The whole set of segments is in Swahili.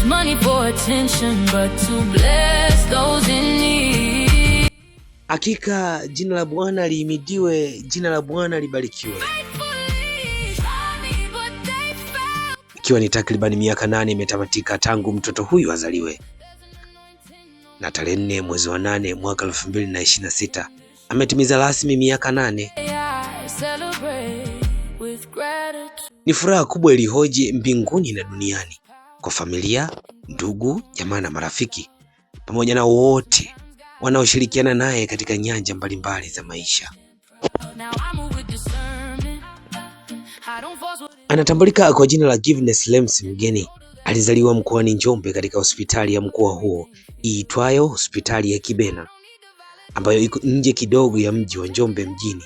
money for attention, but to bless those in need. Hakika jina la Bwana lihimidiwe, jina la Bwana libarikiwe. Ikiwa ni takribani miaka 8 imetamatika tangu mtoto huyu azaliwe, na tarehe 4 mwezi wa 8 mwaka 2026 ametimiza rasmi miaka 8. Ni furaha kubwa ilihoje mbinguni na duniani kwa familia, ndugu, jamaa na marafiki pamoja na wote wanaoshirikiana naye katika nyanja mbalimbali za maisha. Anatambulika kwa jina la Giveness Lems Mgeni. Alizaliwa mkoani Njombe katika hospitali ya mkoa huo iitwayo hospitali ya Kibena, ambayo iko nje kidogo ya mji wa Njombe mjini,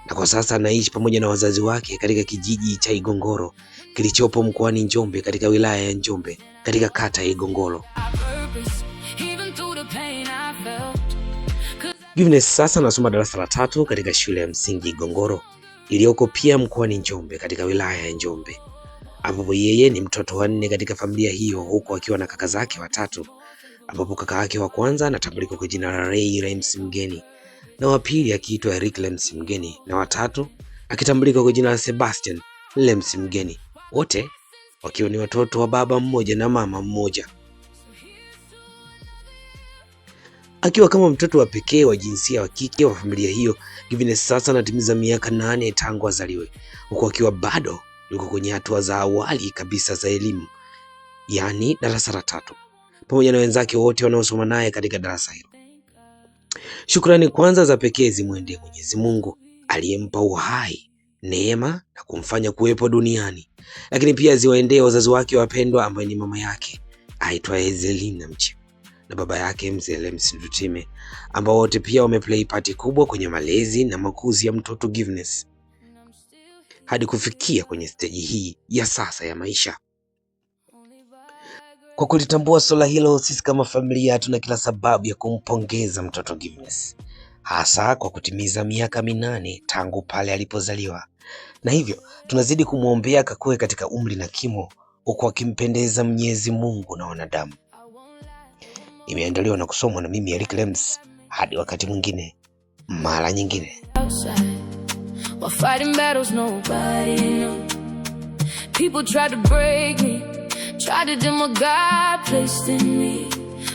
na kwa sasa anaishi pamoja na wazazi wake katika kijiji cha Igongoro kilichopo mkoani Njombe katika wilaya ya Njombe katika kata ya Igongoro. Giveness sasa anasoma darasa la 3 katika shule ya msingi Igongoro iliyoko pia mkoani Njombe katika wilaya ya Njombe, ambapo yeye ni mtoto wa 4 katika familia hiyo, huku akiwa na kaka zake watatu, ambapo kaka yake wa kwanza anatambulika kwa jina la Ray Lems Mgeni, na wa pili akiitwa Eric Lems Mgeni, na watatu akitambulika kwa jina la Sebastian Lems Mgeni, wote wakiwa ni watoto wa baba mmoja na mama mmoja. Akiwa kama mtoto wa pekee wa jinsia wa kike wa familia hiyo, Giveness sasa anatimiza miaka 8 tangu azaliwe, huku akiwa bado yuko kwenye hatua za awali kabisa za elimu, yani darasa la 3, pamoja na wenzake wote wanaosoma naye katika darasa hilo. Shukrani kwanza za pekee zimwendee Mwenyezi Mungu aliyempa uhai, neema na kumfanya kuwepo duniani, lakini pia ziwaendee wazazi wake wapendwa, ambaye ni mama yake aitwa Zelina Mchimba na baba yake Mzee Lems Ndutime, ambao wote pia wameplay part kubwa kwenye malezi na makuzi ya mtoto Giveness hadi kufikia kwenye stage hii ya sasa ya maisha. Kwa kulitambua swala hilo, sisi kama familia tuna kila sababu ya kumpongeza mtoto Giveness, hasa kwa kutimiza miaka 8 tangu pale alipozaliwa, na hivyo tunazidi kumwombea kakue katika umri na kimo, huku akimpendeza Mwenyezi Mungu na wanadamu. Imeandaliwa na kusomwa na mimi Eric Lems. Hadi wakati mwingine, mara nyingine. People try to break me, try to dim what God placed in me,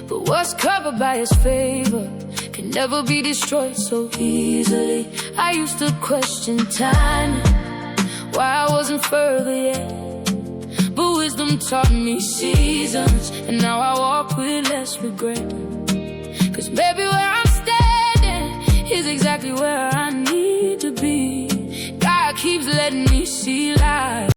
but what's covered by His favor can never be destroyed so easily. I used to question time, why I wasn't further yet, but wisdom taught me seasons, and now I walk with less regret. Cause maybe where I'm standing is exactly where I need to be. God keeps letting me see life.